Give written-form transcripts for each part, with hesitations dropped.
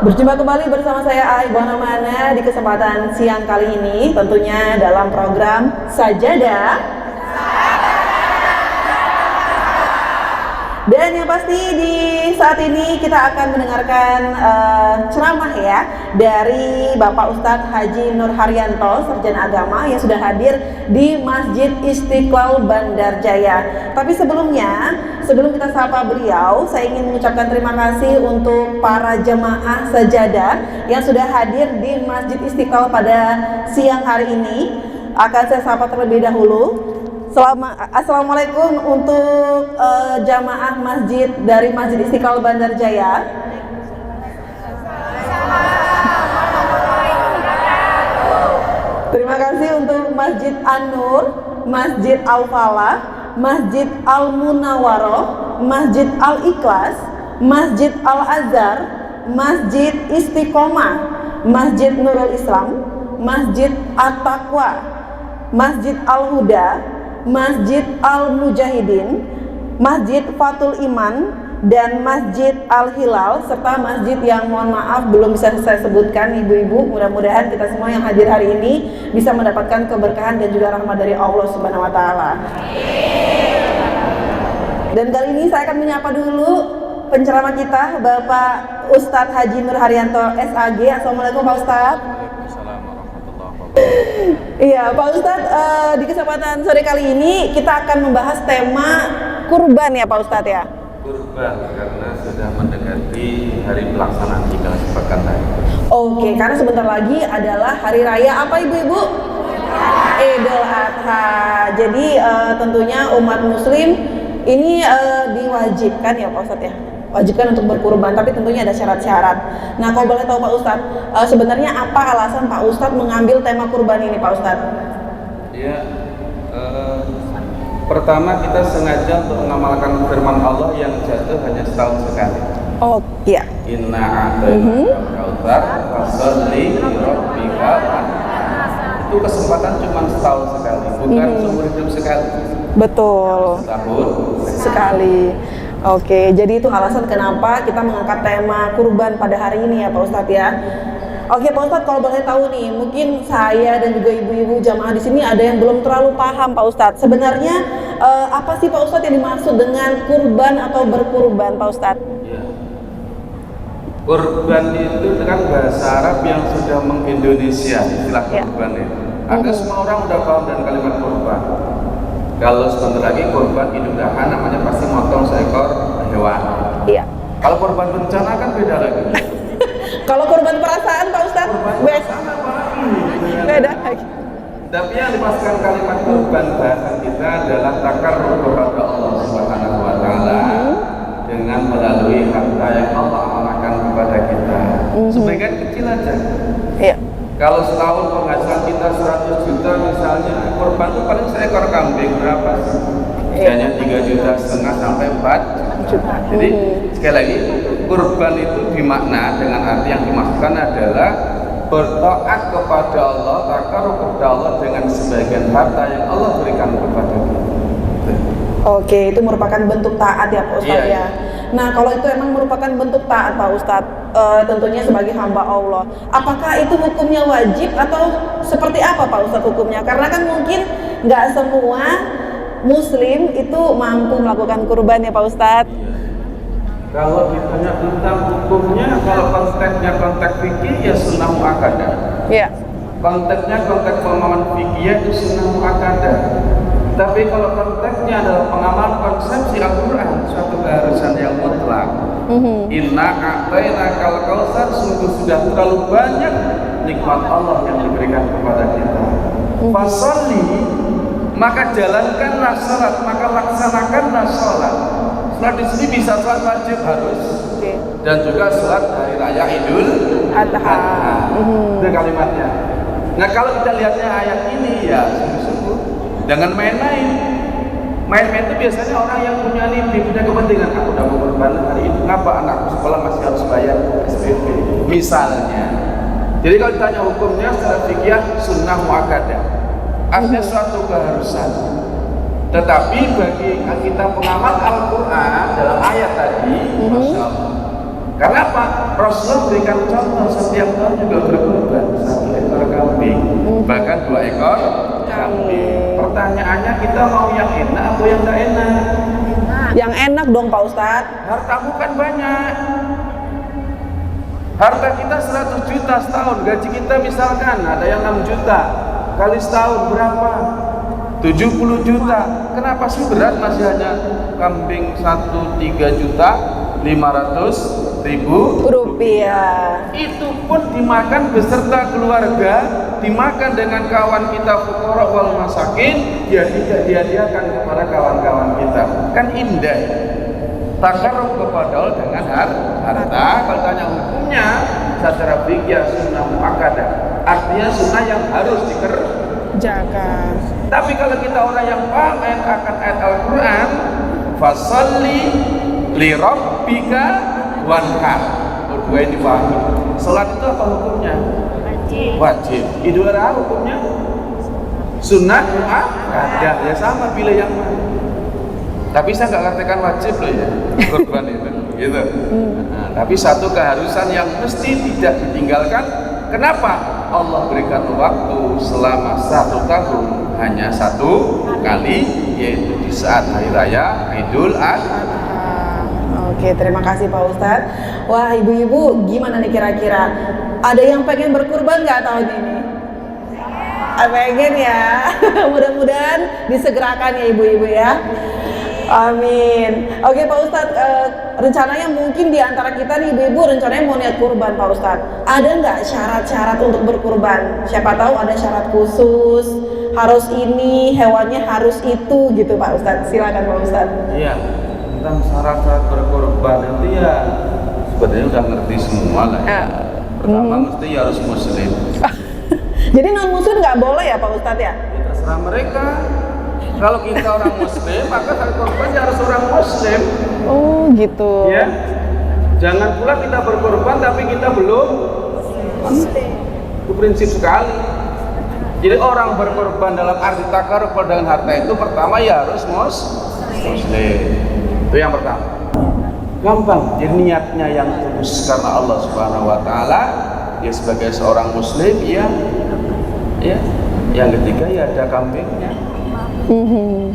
Berjumpa kembali bersama saya Ibu Mana di kesempatan siang kali ini, tentunya dalam program Sajadah. Dan yang pasti di saat ini kita akan mendengarkan ceramah ya dari Bapak Ustadz Haji Nur Haryanto, Sarjana Agama yang sudah hadir di Masjid Istiqlal Bandar Jaya. Tapi sebelumnya, sebelum kita sapa beliau, saya ingin mengucapkan terima kasih untuk para jemaah sajadah yang sudah hadir di Masjid Istiqlal pada siang hari ini. Akan saya sapa terlebih dahulu. Assalamualaikum untuk jamaah masjid dari Masjid Istiqlal Bandar Jaya. Terima kasih untuk Masjid An-Nur, Masjid Al-Falah, Masjid Al-Munawwaroh, Masjid Al-Ikhlas, Masjid Al-Azhar, Masjid Istiqomah, Masjid Nurul Islam, Masjid At-Taqwa, Masjid Al-Huda, Masjid Al-Mujahidin, Masjid Fathul Iman, dan Masjid Al-Hilal, serta masjid yang mohon maaf belum bisa saya sebutkan ibu-ibu. Mudah-mudahan kita semua yang hadir hari ini bisa mendapatkan keberkahan dan juga rahmat dari Allah Subhanahu wa Ta'ala. Dan kali ini saya akan menyapa dulu penceramah kita, Bapak Ustadz Haji Nur Haryanto SAG. Assalamualaikum Pak Ustadz. Iya Pak Ustadz, di kesempatan sore kali ini kita akan membahas tema kurban ya Pak Ustadz ya. Kurban karena sudah mendekati hari pelaksanaan tinggal sepekan lagi. Oke, karena sebentar lagi adalah hari raya apa ibu-ibu? Idul Adha. Jadi tentunya umat muslim ini diwajibkan ya Pak Ustadz ya, wajibkan untuk berkurban, tapi tentunya ada syarat-syarat. Nah, kalau boleh tahu Pak Ustadz, sebenarnya apa alasan Pak Ustadz mengambil tema kurban ini Pak Ustadz? Ya, pertama kita sengaja untuk mengamalkan firman Allah yang jatuh hanya setahun sekali. Oh iya. Inna a'tainakal kautsar fasholli lirabbika wanhar. Itu kesempatan cuma setahun sekali, bukan seumur hidup sekali. Betul. Setahun sekali. Oke, jadi itu alasan kenapa kita mengangkat tema kurban pada hari ini ya Pak Ustadz ya. Oke Pak Ustadz, kalau boleh tahu nih, mungkin saya dan juga ibu-ibu jamaah di sini ada yang belum terlalu paham Pak Ustadz. Sebenarnya apa sih Pak Ustadz yang dimaksud dengan kurban atau berkurban Pak Ustadz? Ya. Kurban itu kan bahasa Arab yang sudah mengindonesia istilah kurban itu. Ada semua orang udah paham dengan kalimat kurban. Kalau sebentar lagi korban Idul Adha namanya pasti motong seekor hewan. Iya. Kalau korban bencana kan beda lagi. Kalau korban perasaan Pak Ustadz? Beda lagi. Tapi yang dimaksudkan kalimat korban bahasa kita adalah takarrub kepada Allah Subhanahu wa Ta'ala dengan melalui harta yang Allah amanahkan kepada kita. Sebagian kecil aja. Iya. Kalau setahun penghasilan kita 100 juta misalnya, korban itu paling seekor kambing berapa sih? Hanya 3,5 juta sampai 4 juta. Jadi sekali lagi, kurban itu dimakna dengan arti yang dimaksudkan adalah bertaat kepada Allah, takarrub kepada Allah dengan sebagian harta yang Allah berikan kepada kita. Oke, itu merupakan bentuk taat ya Pak Ustadz ya. Nah, kalau itu emang merupakan bentuk taat Pak Ustadz, tentunya sebagai hamba Allah, apakah itu hukumnya wajib atau seperti apa Pak Ustadz hukumnya? Karena kan mungkin nggak semua muslim itu mampu melakukan kurban ya Pak Ustadz. Kalau ditanya tentang hukumnya, kalau konteksnya konteks fikih ya sunnah muakkadah. Iya. Konteksnya konteks pemahaman fikih itu sunnah muakkadah. Tapi kalau konteksnya adalah pengamalan konsepsi Al-Quran, suatu keharusan yang mutlak. Inna a'tainakal kautsar, sungguh sudah terlalu banyak nikmat Allah yang diberikan kepada kita. Fasholli, maka jalankanlah salat, maka laksanakanlah salat. Salat di sini bisa salat wajib harus, dan juga salat hari raya Idul Adha. Itu kalimatnya. Nah kalau kita lihatnya ayat ini ya sungguh-sungguh jangan main-main. Main-main itu biasanya orang yang punya mimpi, punya kepentingan. Aku udah mau berkorban hari ini, ngapa anakku sekolah masih harus bayar SPP misalnya. Jadi kalau ditanya hukumnya secara fikih sunnah muakkadah, artinya suatu keharusan. Tetapi bagi kita pengamat Al-Quran dalam ayat tadi, Masya Allah, Karena apa? Rasulullah berikan contoh setiap tahun juga berkurban 1 ekor kambing, bahkan 2 ekor kambing. Pertanyaannya, kita mau yang enak atau yang tidak enak? Yang enak dong Pak Ustadz. Hartamu kan banyak. Harta kita 100 juta setahun, gaji kita misalkan ada yang 6 juta, kali setahun berapa? 70 juta. Kenapa sih berat masih hanya kambing 3 juta 500.000 rupiah? Itu pun dimakan beserta keluarga, dimakan dengan kawan kita fuqara wal masakin, ya tidak dihadiahkan kepada kawan-kawan kita. Kan indah. Takarrub kepada Allah dengan harta. Kalau tanya hukumnya secara fikih sunnah muakkadah, artinya sunnah yang harus dikerjakan. Tapi kalau kita orang yang paham akan ayat Al-Quran, fasalli li rabbika wanhar, dua ini dipahami. Salat itu apa hukumnya? Wajib. Idul Adha hukumnya sunnah muakkadah, ya sama, pilih yang mana. Tapi saya nggak katakan wajib loh ya, kurban itu, gitu. Nah, tapi satu keharusan yang mesti tidak ditinggalkan. Kenapa? Allah berikan waktu selama 1 tahun hanya 1 kali, yaitu di saat hari raya Idul Adha. Oke, terima kasih Pak Ustadz. Wah, ibu-ibu gimana nih kira-kira? Ada yang pengen berkurban nggak tahun ini? Pengen ya. Mudah-mudahan disegerakan ya ibu-ibu ya. Amin. Oke Pak Ustadz, rencananya mungkin di antara kita nih ibu-ibu rencananya mau niat kurban Pak Ustadz. Ada nggak syarat-syarat untuk berkurban? Siapa tahu ada syarat khusus, harus ini, hewannya harus itu gitu Pak Ustadz. Silakan Pak Ustadz. Iya, tentang syarat-syarat berkurban itu ya sebenarnya udah ngerti semua lah ya. Pertama mesti harus muslim. Jadi non muslim nggak boleh ya Pak Ustadz ya? Terserah mereka. Kalau kita orang muslim, maka syarat kurban harus orang muslim. Oh gitu. Ya, jangan pula kita berkorban tapi kita belum muslim. Itu prinsip sekali. Jadi orang berkorban dalam arti takarrub dengan harta itu pertama ya harus muslim. Itu yang pertama. Gampang. Jadi niatnya yang tulus karena Allah Subhanahu Wa Taala. Ya sebagai seorang muslim ya. Yang ketiga ya ada kambingnya.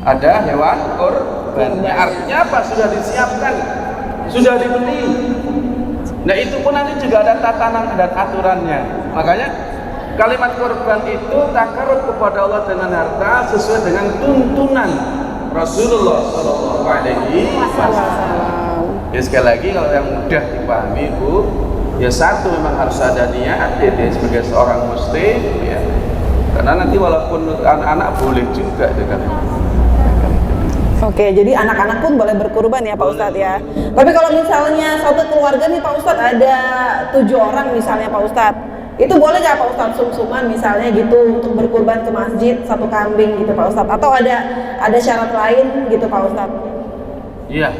Ada hewan kurbannya, artinya apa? Sudah disiapkan, sudah dibeli. Nah itu pun nanti juga ada tatanan dan aturannya. Makanya kalimat kurban itu takarrub kepada Allah dengan harta sesuai dengan tuntunan Rasulullah SAW. Ya sekali lagi kalau yang mudah dipahami Bu, ya satu memang harus ada niat jadi sebagai seorang muslim ya. Karena nanti walaupun anak-anak boleh juga dengan. Oke, jadi anak-anak pun boleh berkurban ya Pak Ustadz ya. Tapi kalau misalnya satu keluarga nih Pak Ustadz ada 7 orang misalnya Pak Ustadz, itu boleh nggak Pak Ustadz sum-suman misalnya gitu untuk berkurban ke masjid 1 kambing gitu Pak Ustadz? Atau ada syarat lain gitu Pak Ustadz? Iya.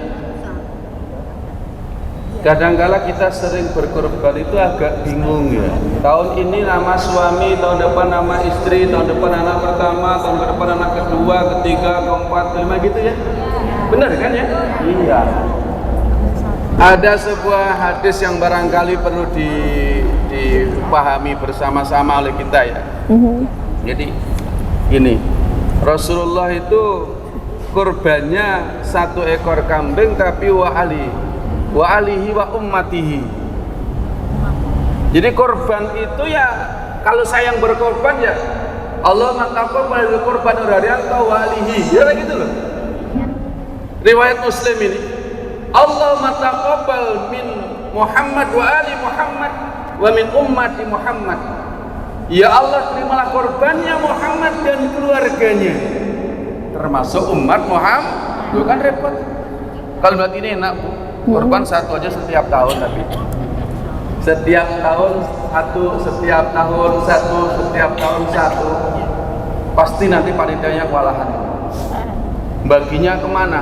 Kadang-kala kita sering berkorban itu agak bingung ya. Tahun ini nama suami, tahun depan nama istri, tahun depan anak pertama, tahun depan anak kedua, ketiga, keempat, kelima gitu ya. Benar kan ya? Iya. Ada sebuah hadis yang barangkali perlu dipahami bersama-sama oleh kita ya. Jadi gini, Rasulullah itu kurbannya 1 ekor kambing tapi wa alihi wa ummatihi. Jadi korban itu ya kalau saya yang berkorban ya Allah mengatakan korban Harianto wa alihi. Ya gitu loh. Riwayat Muslim ini Allah mataqabbal min Muhammad wa ali Muhammad wa min ummati Muhammad. Ya Allah terimalah korbannya Muhammad dan keluarganya termasuk umat Muhammad. Itu kan repot. Kalau buat ini enak Bu. Korban 1 aja setiap tahun tapi setiap tahun 1 pasti nanti panitianya kewalahan. Baginya kemana?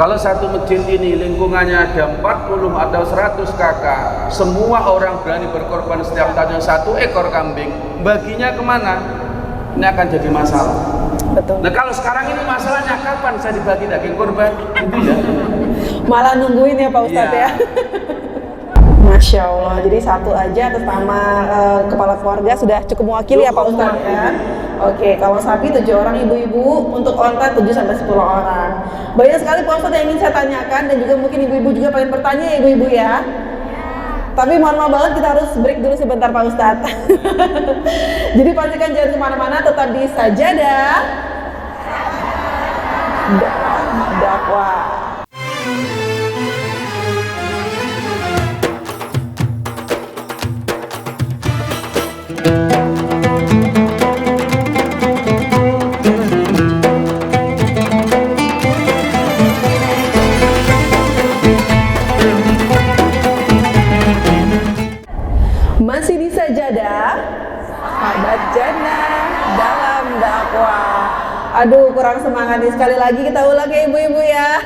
Kalau satu masjid ini lingkungannya ada 40 atau 100 kakak, semua orang berani berkorban setiap tahun 1 ekor kambing, baginya kemana? Ini akan jadi masalah. Betul. Nah kalau sekarang ini masalahnya kapan saya dibagi daging korban? Itu ya. Malah nungguin ya Pak Ustadz ya. Masya Allah, jadi satu aja atas nama kepala keluarga sudah cukup mewakili ya Pak Ustadz ya. Oke, kalau sapi 7 orang ibu-ibu, untuk onta 7-10 orang. Banyak sekali Pak Ustadz yang ingin saya tanyakan, dan juga mungkin ibu-ibu juga pengen bertanya ya ibu-ibu ya. Tapi mohon maaf banget, kita harus break dulu sebentar Pak Ustadz. Jadi pastikan jangan kemana-mana, tetap di Sajadah Dakwah. Masih di Sajadah, sahabat jannah dalam dakwah. Aduh, kurang semangat nih, sekali lagi kita ulang ya ibu-ibu ya.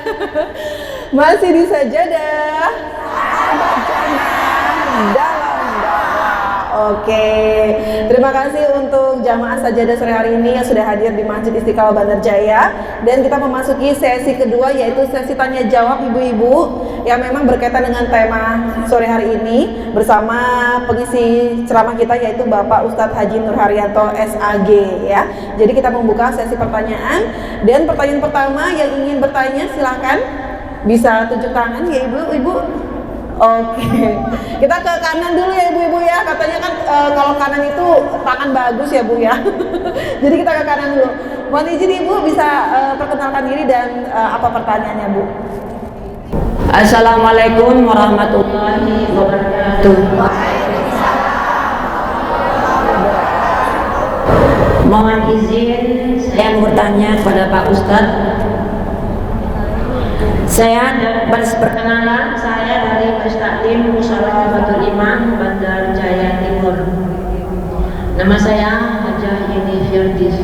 Masih di Sajadah, sahabat jannah dalam dakwah. Oke, terima kasih untuk jamaah Sajadah sore hari ini yang sudah hadir di Masjid Istiqlal Bandar Jaya. Dan kita memasuki sesi kedua, yaitu sesi tanya jawab ibu-ibu yang memang berkaitan dengan tema sore hari ini bersama pengisi ceramah kita, yaitu Bapak Ustadz Haji Nur Haryanto SAG ya. Jadi kita membuka sesi pertanyaan, dan pertanyaan pertama yang ingin bertanya silahkan bisa tunjuk tangan ya ibu-ibu. Oke, kita ke kanan dulu ya ibu-ibu ya. Katanya kan kalau kanan itu tangan bagus ya Bu ya. Jadi kita ke kanan dulu. Mohon izin ibu bisa perkenalkan diri dan apa pertanyaannya Bu? Assalamualaikum warahmatullahi wabarakatuh. Mohon izin saya mau bertanya kepada Pak Ustadz. Saya berkenalan, saya dari Mustaklim Musalafatul Iman Bandar Jaya Timur. Nama saya Hajah Yeni Firdis.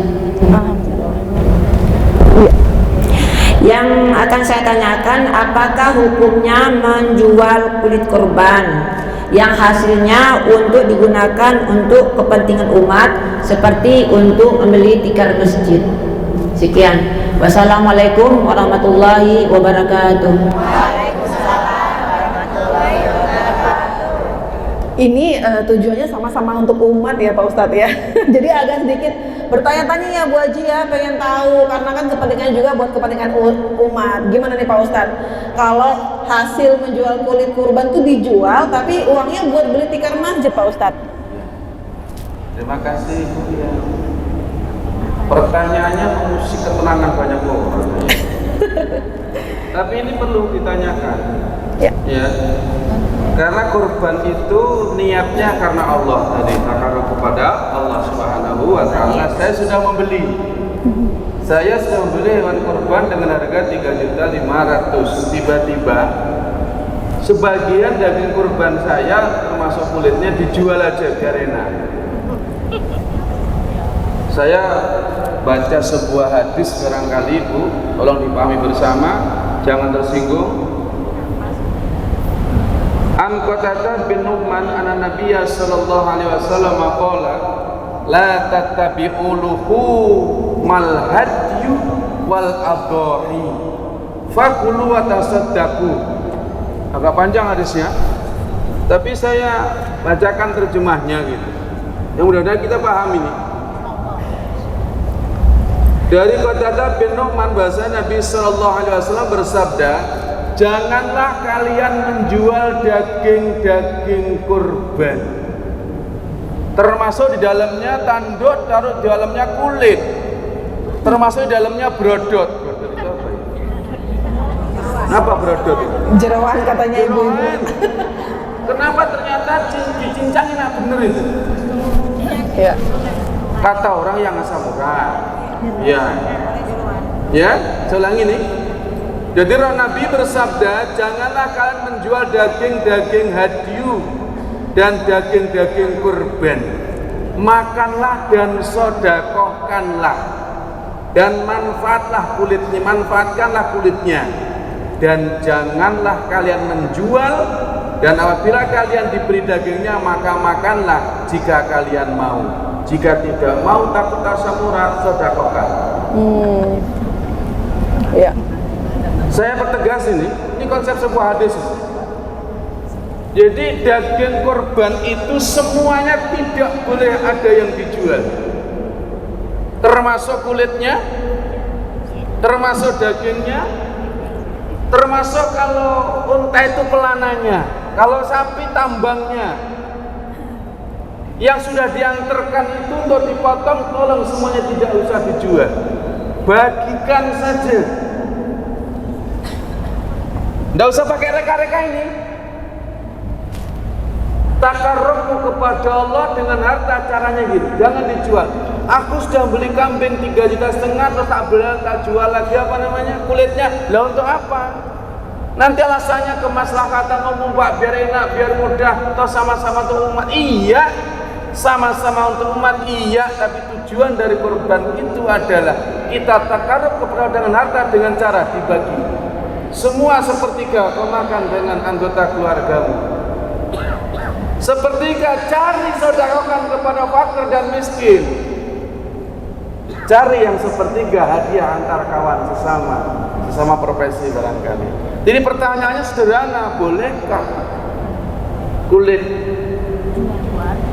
Yang akan saya tanyakan, apakah hukumnya menjual kulit korban yang hasilnya untuk digunakan untuk kepentingan umat, seperti untuk membeli tikar masjid? Sekian. Wassalamualaikum warahmatullahi wabarakatuh. Ini tujuannya sama-sama untuk umat ya Pak Ustadz ya. Jadi agak sedikit bertanya-tanya ya Bu Haji ya, pengen tahu, karena kan kepentingannya juga buat kepentingan umat. Gimana nih Pak Ustadz, kalau hasil menjual kulit kurban itu dijual tapi uangnya buat beli tikar masjid Pak Ustadz? Terima kasih Bu ya. Pertanyaannya mengusik ketenangan banyak orang. Tapi ini perlu ditanyakan ya. Karena kurban itu niatnya karena Allah tadi, karena kepada Allah Subhanahu wa Ta'ala. Saya sudah membeli hewan kurban dengan harga 3.500.000. Tiba-tiba sebagian daging kurban saya termasuk kulitnya dijual aja karena saya baca sebuah hadis barangkali Bu, tolong dipahami bersama, jangan tersinggung. An Qatadah bin Nu'man anna Nabiyya sallallahu alaihi wasallam qala la tattabi'u luhumal hadyu wal adhahi fakulu wa tasaddaqu. Agak panjang hadisnya, tapi saya bacakan terjemahnya gitu. Yang mudah-mudahan kita paham ini. Dari Qatadah bin Nu'man bahasa Nabi sallallahu alaihi wasallam bersabda, janganlah kalian menjual daging-daging kurban, termasuk di dalamnya tanduk, taruh di dalamnya kulit, termasuk di dalamnya brodot. Apa brodot itu? Jeroan katanya ibu-ibu. Kenapa ternyata dicincangin bener itu? Ya. Kata orang yang asal murah. Ya. Ya, saya ulangi nih. Jadi Nabi bersabda, janganlah kalian menjual daging-daging hadyu dan daging-daging kurban. Makanlah dan sodakohkanlah, dan manfaatkanlah kulitnya, dan janganlah kalian menjual. Dan apabila kalian diberi dagingnya, maka makanlah jika kalian mau. Jika tidak mau, takut rasa murah, sodakohkan. Ya. Saya pertegas ini konsep sebuah hadis. Jadi daging kurban itu semuanya tidak boleh ada yang dijual, termasuk kulitnya, termasuk dagingnya, termasuk kalau unta itu pelananya, kalau sapi tambangnya. Yang sudah diantarkan itu untuk dipotong, tolong semuanya tidak usah dijual, bagikan saja. Tidak usah pakai reka-reka ini. Takarrubmu kepada Allah dengan harta, caranya gitu, jangan dijual. Aku sudah beli kambing 3,5 juta, terus tak jual lagi kulitnya. Lah untuk apa? Nanti alasannya kemaslahatan umum, Pak, biar enak, biar mudah, atau sama-sama untuk umat. Iya, sama-sama untuk umat, iya, tapi tujuan dari kurban itu adalah kita takarrub kepada dengan harta dengan cara dibagi. Semua sepertiga kau makan dengan anggota keluargamu. Sepertiga cari sedekahkan kepada fakir dan miskin. Cari yang sepertiga hadiah antar kawan sesama profesi barangkali. Jadi pertanyaannya sederhana, bolehkah kulit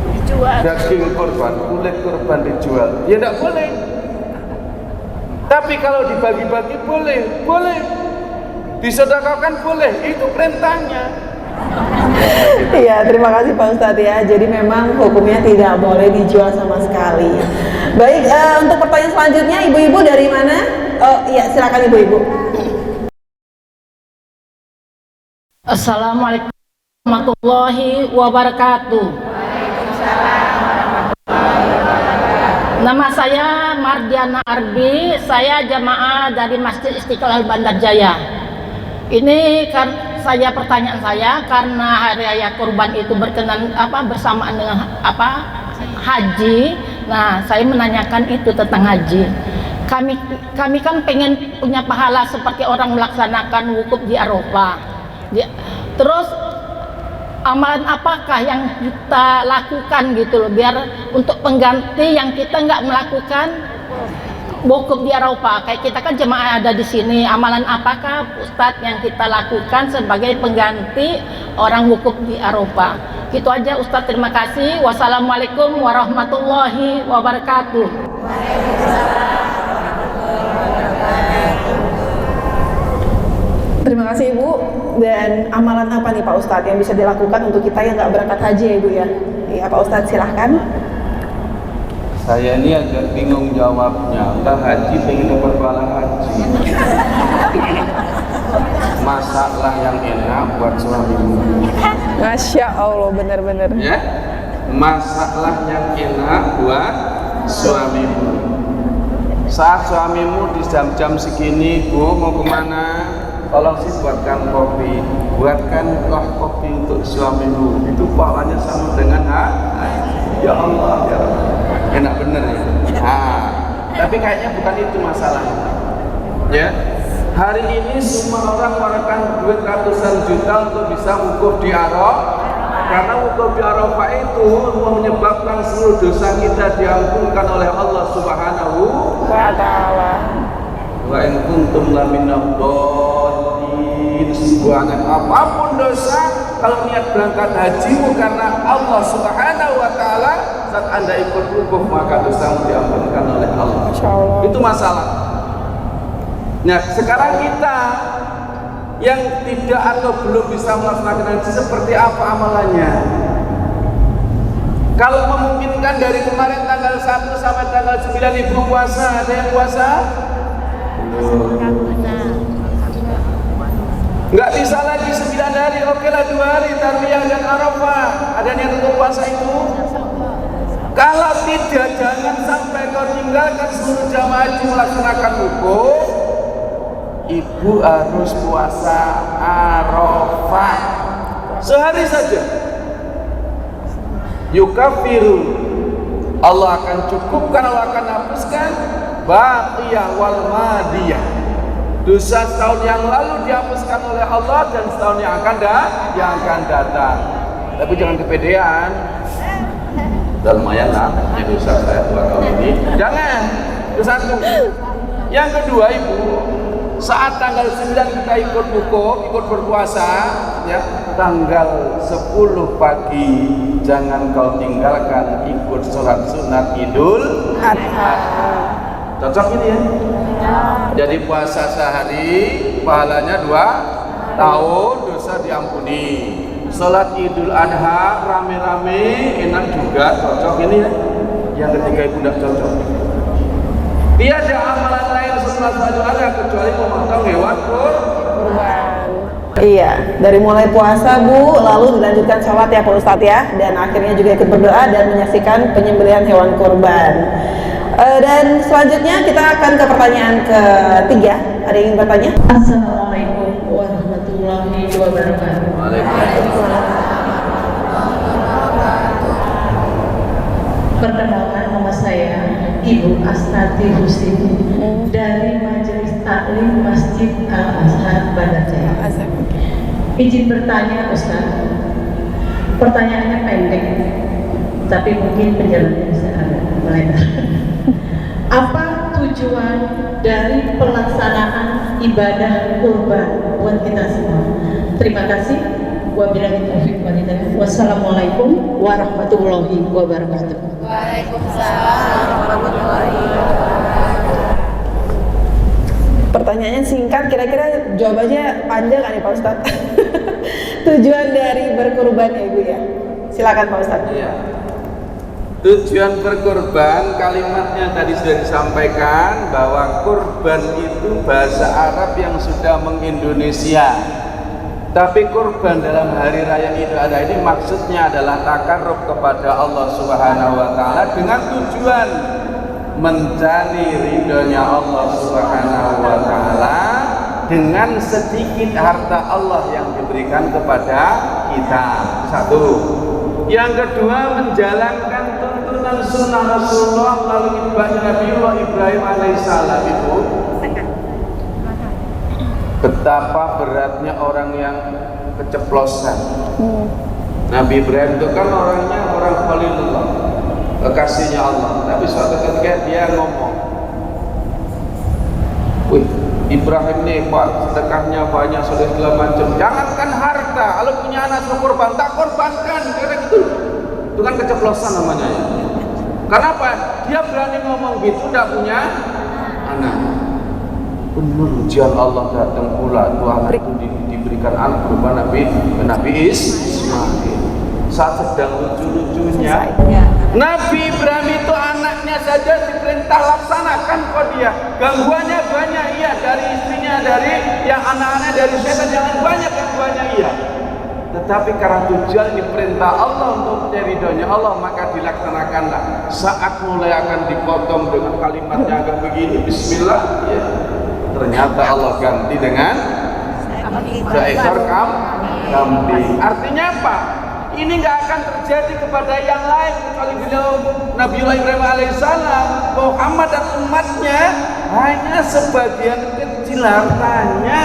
dijual, daging kurban, kulit kurban dijual? Ya tidak boleh. Tapi kalau dibagi-bagi boleh. Disedekahkan boleh, itu perintahnya. Iya, terima kasih Pak Ustadz ya. Jadi memang hukumnya tidak boleh dijual sama sekali. Baik, untuk pertanyaan selanjutnya, ibu-ibu dari mana? Iya, silakan ibu-ibu. Assalamualaikum warahmatullahi wabarakatuh. Nama saya Mardiana Arbi, saya jamaah dari Masjid Istiqlal Bandar Jaya. Ini kan pertanyaan saya karena hari raya kurban itu bersamaan dengan haji. Nah, saya menanyakan itu tentang haji. Kami kan pengen punya pahala seperti orang melaksanakan wukuf di Arafah. Terus amalan apakah yang kita lakukan gitu loh, biar untuk pengganti yang kita nggak melakukan wukuf di Arafah? Kayak kita kan jemaah ada di sini, amalan apakah Ustadz yang kita lakukan sebagai pengganti orang wukuf di Arafah? Gitu aja Ustadz, terima kasih. Wassalamualaikum warahmatullahi wabarakatuh. Terima kasih Ibu. Dan amalan apa nih Pak Ustadz yang bisa dilakukan untuk kita yang nggak berangkat haji ya Ibu ya? Iya Pak Ustadz, silahkan. Saya ini agak bingung jawabnya. Entah haji pengen dapat pahala haji. Masaklah yang enak buat suamimu. Masya Allah, benar-benar. Ya, masaklah yang enak buat suamimu. Saat suamimu di jam-jam segini, Bu mau kemana? Tolong sih buatkan kopi, buatkan kopi untuk suamimu. Itu pahalanya sama dengan haji. Ya Allah, ya Allah. Enak bener ya. Tapi kayaknya bukan itu masalahnya. Ya, hari ini semua orang mengeluarkan duit ratusan juta untuk bisa wukuf di Arafah. Karena wukuf di Arafah itu menyebabkan seluruh dosa kita diampunkan oleh Allah Subhanahu wa Ta'ala. Wa in kuntum laminad dhalin, sebuahnya apapun dosa, kalau niat berangkat hajimu karena Allah Subhanahu wa Ta'ala, saat Anda ikut wukuf maka dosamu diampunkan oleh Allah. Itu masalah. Nah, sekarang kita yang tidak atau belum bisa melaksanakan haji, seperti apa amalannya? Kalau memungkinkan dari kemarin tanggal 1 sampai tanggal 9 Ibu puasa, ada yang puasa? Nggak bisa lagi 9 hari, oke lah 2 hari Tarwiyah dan Arafah. Ada yang untuk puasa itu? Kalau tidak, jangan sampai kau tinggalkan seluruh jamaah haji melaksanakan wukuf. Ibu harus puasa Arafah sehari saja. Yukafiru, Allah akan cukupkan, Allah akan hapuskan baqiyah wal madiyah. Dosa setahun yang lalu dihapuskan oleh Allah dan setahun yang akan datang. Tapi jangan kepedean. Dan lumayan lah, ini dosa saya 2 tahun ini. Jangan. Itu satu. Yang kedua Ibu, saat tanggal 9 kita ikut wukuf, ikut berpuasa, ya, tanggal 10 pagi jangan kau tinggalkan ikut sholat sunat Idul Adha. Cocok ini ya? Jadi puasa sehari pahalanya 2 tahun, dosa diampuni. Sholat Idul Adha rame-rame enak juga, cocok ini ya. Yang ketiga itu tidak cocok. Tiada amalan lain setelah sholat Idul Adha kecuali memotong hewan kurban. Iya, dari mulai puasa Bu, lalu dilanjutkan sholat ya Pak Ustadz ya, dan akhirnya juga ikut berdoa dan menyaksikan penyembelihan hewan kurban. Dan selanjutnya kita akan ke pertanyaan ketiga. Ada yang ingin bertanya? Assalamualaikum warahmatullahi wabarakatuh. Waalaikumsalam. Perkenalkan, nama saya Ibu Astati Husini dari Majelis Taklim Masjid Al-Azhar Bandar Jaya. Izin bertanya Ustaz, pertanyaannya pendek, tapi mungkin penjelasannya bisa agak melebar. Apa tujuan dari pelaksanaan ibadah kurban buat kita semua? Terima kasih. Wabillahi taufiq wal hidayah. Wassalamualaikum warahmatullahi wabarakatuh. Waalaikumsalam warahmatullahi wabarakatuh. Pertanyaannya singkat, kira-kira jawabannya panjang kan nih Pak Ustadz? Tujuan dari berkurban ya Ibu ya? Silakan Pak Ustadz. Iya. Tujuan berkurban, kalimatnya tadi sudah disampaikan bahwa kurban itu bahasa Arab yang sudah mengindonesia. Tapi kurban dalam hari raya Idul Adha ini maksudnya adalah takarrub kepada Allah Subhanahu wa taala dengan tujuan mencari ridhonya Allah Subhanahu wa taala dengan sedikit harta Allah yang diberikan kepada kita. Satu. Yang kedua, menjalankan tuntunan sunnah Rasulullah melalui ibadahnya Nabiullah Ibrahim alaihissalam. Itu betapa beratnya orang yang keceplosan. Nabi Ibrahim itu kan orangnya orang Khalilullah, kekasihnya Allah. Tapi suatu ketika dia ngomong, wih, Ibrahim nih Pak, sedekahnya banyak, sudah segala macam. Jangankan harta, kalau punya anak kurban, tak korbankan, kira gitu. Itu kan keceplosan namanya ya. Kenapa? Dia berani ngomong gitu, tidak punya anak. Benar ujian Allah datang pula, tuh anak itu diberikan anak berupa Nabi Ismail. Saat sedang lucu-lucunya, Nabi Ibrahim itu anaknya saja diperintah laksanakan kok dia. Gangguannya banyak iya, dari istrinya, dari yang anak-anaknya, dari setan, jangan banyak gangguannya iya. Tetapi karena tujuan ini perintah Allah untuk mencari ridhonya Allah, maka dilaksanakanlah. Saat mulai akan dipotong dengan kalimatnya agak begini, Bismillah, ya. Ternyata Allah ganti dengan seekor kambing. Artinya apa? Ini nggak akan terjadi kepada yang lain kecuali beliau Nabiullah Ibrahim alaihissalam. Muhammad dan umatnya hanya sebagian kecil hartanya.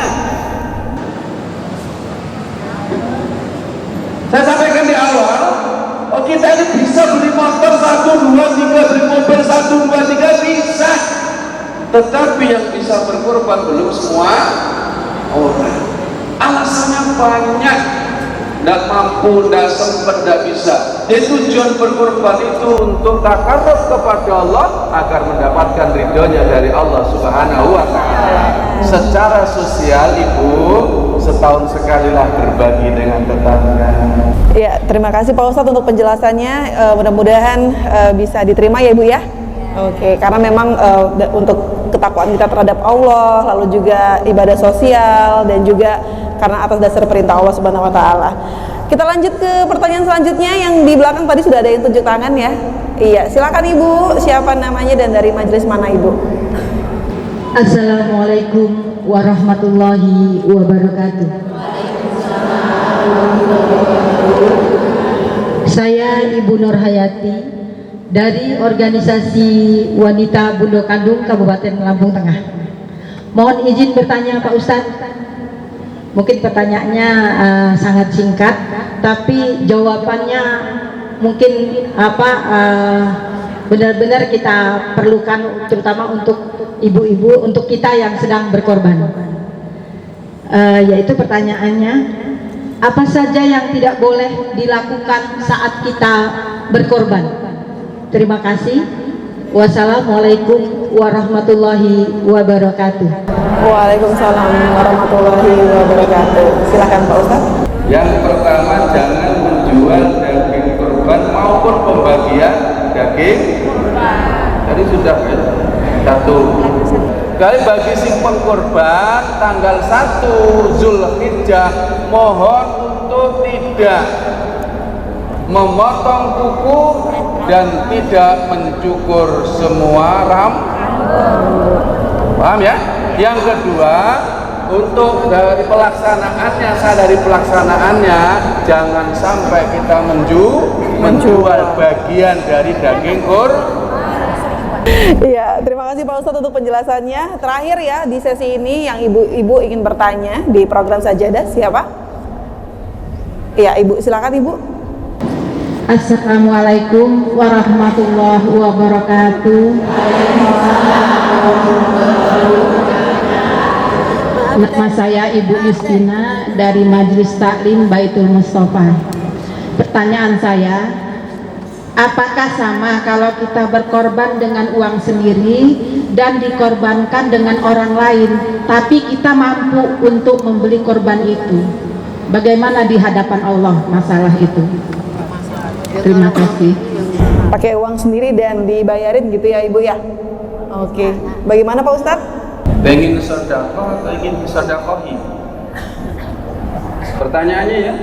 Saya sampaikan di awal, kita ini bisa beli motor 1, 2, 3, beli mobil 1, 2, 3 bisa. Tetapi yang bisa berkorban belum semua orang. Alasannya banyak. Tidak mampu, tidak sempat, tidak bisa. Jadi tujuan berkorban itu untuk takarrub kepada Allah agar mendapatkan ridhonya dari Allah Subhanahu wa taala. Secara sosial Ibu, setahun sekali lah berbagi dengan tetangga. Ya, terima kasih Pak Ustadz untuk penjelasannya. Mudah-mudahan bisa diterima ya Ibu ya. Oke, karena memang untuk ketakwaan kita terhadap Allah, lalu juga ibadah sosial, dan juga karena atas dasar perintah Allah Subhanahu wa taala. Kita lanjut ke pertanyaan selanjutnya. Yang di belakang tadi sudah ada yang tunjuk tangan ya. Iya, silakan Ibu. Siapa namanya dan dari majelis mana Ibu? Assalamualaikum warahmatullahi wabarakatuh. Saya Ibu Nur Hayati dari organisasi Wanita Bundo Kandung Kabupaten Lampung Tengah. Mohon izin bertanya Pak Ustadz. Mungkin pertanyaannya sangat singkat, tapi jawabannya mungkin benar-benar kita perlukan, terutama untuk ibu-ibu, untuk kita yang sedang berkorban. Yaitu pertanyaannya, Apa saja yang tidak boleh dilakukan saat kita berkorban? Terima kasih. Wassalamualaikum warahmatullahi wabarakatuh. Waalaikumsalam warahmatullahi wabarakatuh. Silakan Pak Ustadz. Yang pertama, jangan menjual daging kurban maupun pembagian daging kurban. Tadi sudah ya? Satu. Kali bagi si pengkorban tanggal 1 Zulhijjah, mohon untuk tidak memotong kuku dan tidak mencukur semua paham ya? Yang kedua, untuk dari pelaksanaannya jangan sampai kita menjual bagian dari daging kurban. Iya, terima kasih Pak Ustadz untuk penjelasannya. Terakhir ya di sesi ini yang ibu-ibu ingin bertanya di program Sajadah, siapa? Iya, Ibu, silakan Ibu. Assalamualaikum warahmatullahi wabarakatuh. Nama saya Ibu Justina dari Majelis Taklim Baitul Mustofa. Pertanyaan saya, apakah sama kalau kita berkorban dengan uang sendiri dan dikorbankan dengan orang lain, tapi kita mampu untuk membeli korban itu? Bagaimana di hadapan Allah masalah itu? Terima kasih. Pakai uang sendiri dan dibayarin gitu ya Ibu ya? Oke, bagaimana Pak Ustadz? Pengen sedekah atau ingin disedekahi? Pertanyaannya ya,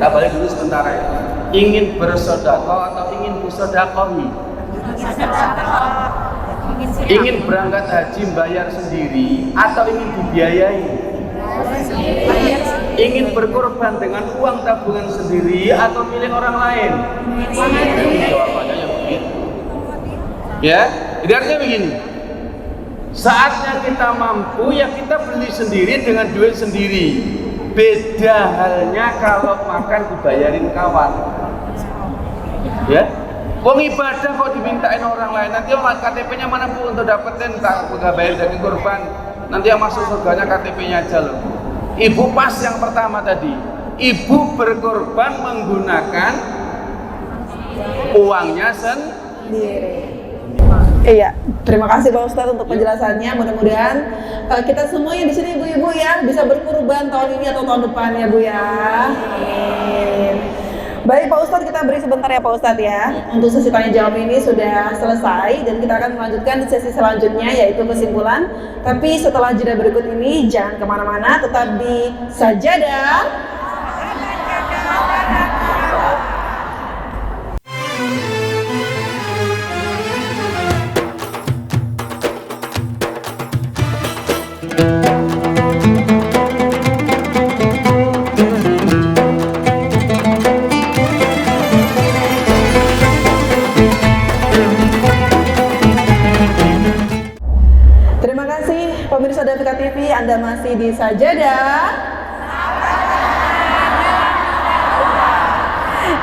tak balik dulu sebentar ya. Ingin bersedekah atau ingin disedekahi? Ingin berangkat haji bayar sendiri atau ingin dibiayai? Ingin berkorban dengan uang tabungan sendiri atau milik orang lain? Jawabannya yang begitu. Ya, jadi artinya begini. Saatnya kita mampu, ya kita beli sendiri dengan duit sendiri. Beda halnya kalau makan dibayarin kawan. Ya, wong ibadah kok dimintain orang lain. Nanti KTP-nya mana Bu untuk dapetin tak bayar daging kurban. Nanti yang masuk surganya KTP-nya aja loh. Ibu pas yang pertama tadi. Ibu berkorban menggunakan uangnya sendiri. Iya, terima kasih Pak Ustadz untuk penjelasannya. Mudah-mudahan kita semua yang di sini ibu-ibu ya bisa berkurban tahun ini atau tahun depan ya Bu ya. Amin. Baik Pak Ustadz, kita beri sebentar ya Pak Ustadz ya. Untuk sesi tanya jawab ini sudah selesai dan kita akan melanjutkan di sesi selanjutnya yaitu kesimpulan. Tapi setelah jeda berikut ini jangan kemana-mana, tetap di Sajadah. Pemirsa Davika TV, Anda masih di Sajadah.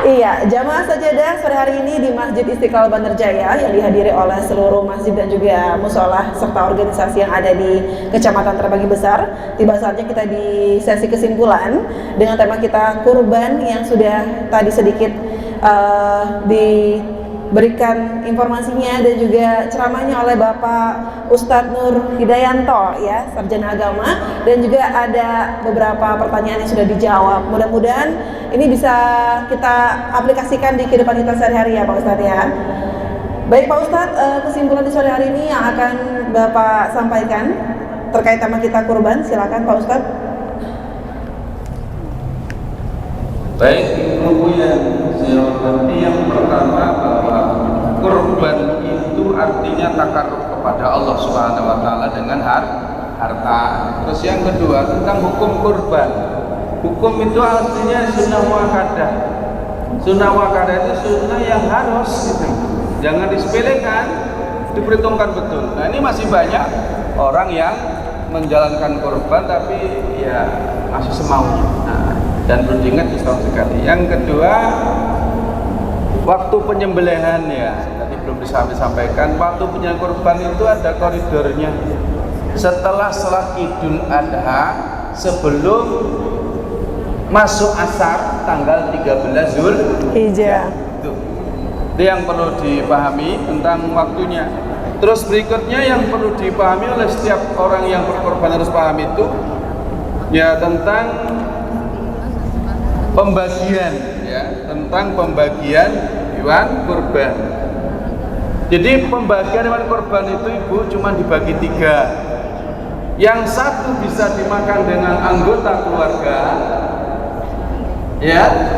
Iya, jamaah Sajadah sore hari ini di Masjid Istiqlal Bandar Jaya yang dihadiri oleh seluruh masjid dan juga musola serta organisasi yang ada di Kecamatan Terbagi Besar. Tiba saatnya kita di sesi kesimpulan dengan tema kita kurban yang sudah tadi sedikit diberikan informasinya dan juga ceramahnya oleh Bapak Ustadz Nur Hidayanto ya, sarjana agama, dan juga ada beberapa pertanyaan yang sudah dijawab. Mudah-mudahan ini bisa kita aplikasikan di kehidupan kita sehari-hari ya Pak Ustadz ya. Baik Pak Ustadz, kesimpulan di sore hari ini yang akan Bapak sampaikan terkait tema kita kurban, silakan Pak Ustadz. Baik, Ibu yang saya hormati, yang pertama bahwa kurban itu artinya takarruf kepada Allah Subhanahu wa taala dengan harta. Terus yang kedua tentang hukum kurban. Hukum itu artinya sunnah muakkadah. Sunnah muakkadah itu sunnah yang harus gitu. Jangan disepelekan, diperhitungkan betul. Nah, ini masih banyak orang yang menjalankan kurban tapi ya masih semaunya. Nah, dan perlu diingat Islam sekali. Yang kedua, waktu penyembelihan ya, tadi belum disampaikan, waktu penyembelihan kurban itu ada koridornya. Setelah sholat Idul Adha, sebelum masuk asar tanggal 13 Zulhijjah. Itu yang perlu dipahami tentang waktunya. Terus berikutnya yang perlu dipahami oleh setiap orang yang berkorban harus paham itu ya tentang pembagian, ya, tentang pembagian hewan kurban. Jadi pembagian hewan kurban itu Ibu cuma dibagi 3. Yang satu bisa dimakan dengan anggota keluarga, ya,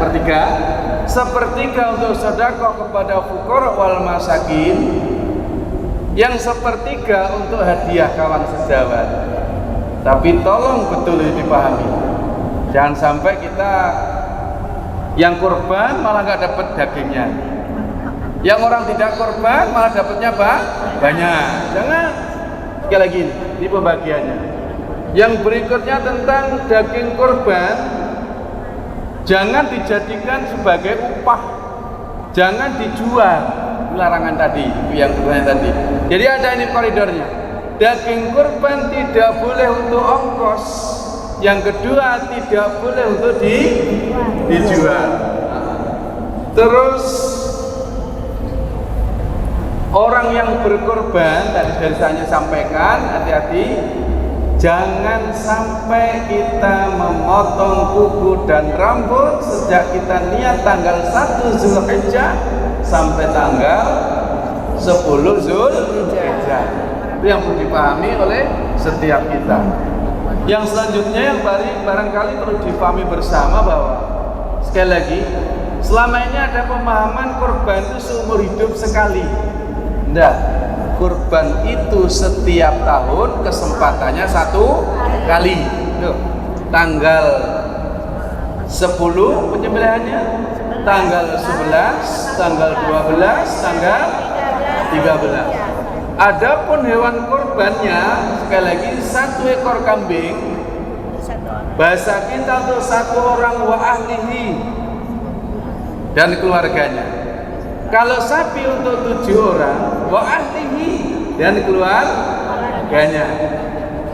sepertiga untuk sedekah kepada fuqara wal masakin, yang sepertiga untuk hadiah kawan sejawat. Tapi tolong betul dipahami, jangan sampai kita yang kurban malah nggak dapat dagingnya, yang orang tidak kurban malah dapatnya banyak. Jangan. Sekali lagi ini pembagiannya. Yang berikutnya tentang daging kurban, jangan dijadikan sebagai upah, jangan dijual. Larangan tadi, yang bertanya tadi. Jadi ada ini koridornya. Daging kurban tidak boleh untuk ongkos. Yang kedua tidak boleh untuk dijual. Terus orang yang berkorban, tadi saya sampaikan, hati-hati, jangan sampai kita memotong kuku dan rambut sejak kita niat tanggal 1 Zulhijjah sampai tanggal 10 Zulhijjah. Itu yang perlu dipahami oleh setiap kita. Yang selanjutnya yang barangkali perlu dipahami bersama bahwa sekali lagi, selama ini ada pemahaman kurban itu seumur hidup sekali. Nah, kurban itu setiap tahun kesempatannya 1 kali. Tuh, tanggal 10 penyembelihannya, tanggal 11, tanggal 12, tanggal 13. Adapun hewan kurbannya sekali lagi 1 ekor kambing. Bahasa kita tuh 1 orang wa ahlihi dan keluarganya. Kalau sapi untuk 7 orang wa ahlihi dan keluarganya.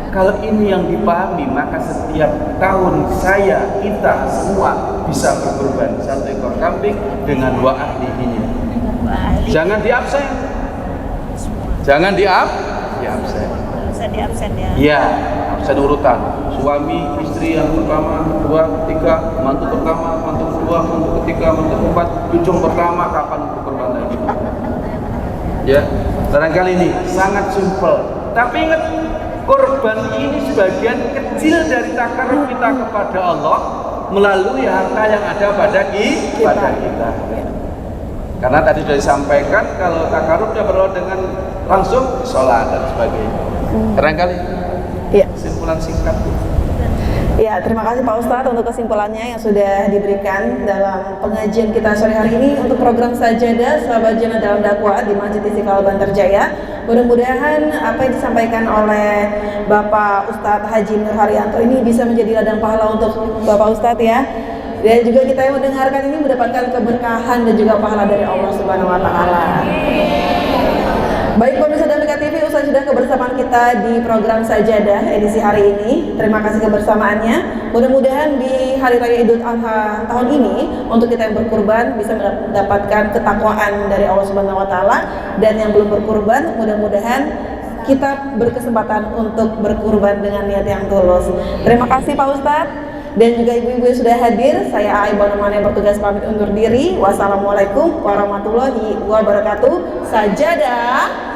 Kalau ini yang dipahami, maka setiap tahun kita semua bisa berkorban 1 ekor kambing dengan wa ahlihinya. Jangan diabsen. Jangan diabsen. Bisa diabsen ya. Iya, absen urutan. Suami, istri yang pertama, 2, 3, mantu pertama, mantu kedua, mantu ketiga, mantu keempat, ujung pertama kapan berkorban lagi. Ya, barangkali ini sangat simpel. Tapi ingat, korban ini sebagian kecil dari takaruf kita kepada Allah melalui harta yang ada pada kita. Karena tadi sudah disampaikan kalau takarufnya berawal dengan langsung sholat dan sebagainya. Barangkali kesimpulan singkat. Ya, terima kasih Pak Ustadz untuk kesimpulannya yang sudah diberikan dalam pengajian kita sore hari ini untuk program Sajadah Sahabat Jannah dalam dakwah di Masjid Istiqlal Bantar Jaya. Mudah-mudahan apa yang disampaikan oleh Bapak Ustadz Haji Nur Haryanto ini bisa menjadi ladang pahala untuk Bapak Ustadz ya. Dan juga kita yang mendengarkan ini mendapatkan keberkahan dan juga pahala dari Allah Subhanahu wa taala. Baik pemirsa Damika TV, usai sudah kebersamaan kita di program Sajadah edisi hari ini. Terima kasih kebersamaannya. Mudah-mudahan di Hari Raya Idul Adha tahun ini untuk kita yang berkurban bisa mendapatkan ketakwaan dari Allah Subhanahu wa taala, dan yang belum berkurban mudah-mudahan kita berkesempatan untuk berkurban dengan niat yang tulus. Terima kasih Pak Ustadz dan juga ibu-ibu yang sudah hadir. Saya Aiba Nomane yang bertugas pamit undur diri. Wassalamualaikum warahmatullahi wabarakatuh. Sajadah